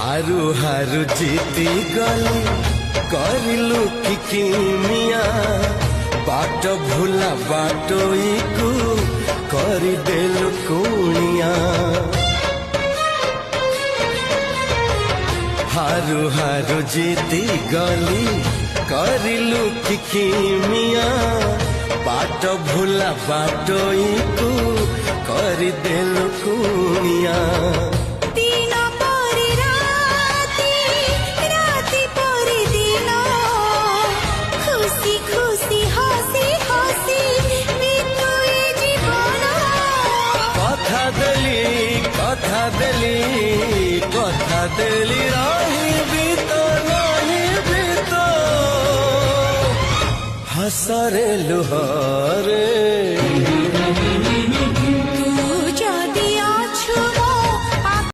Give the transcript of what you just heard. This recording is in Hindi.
हारू हारू जीती गली करिलु कि किमिया बाट भूला बाटोई को करदेलु कुनिया। हारू हारू जीती गली करिलु कि किमिया बाट भूला बाटोई को करदेलु कुनिया। कथा देली रही तो नहीं तो हसरे लुहारे।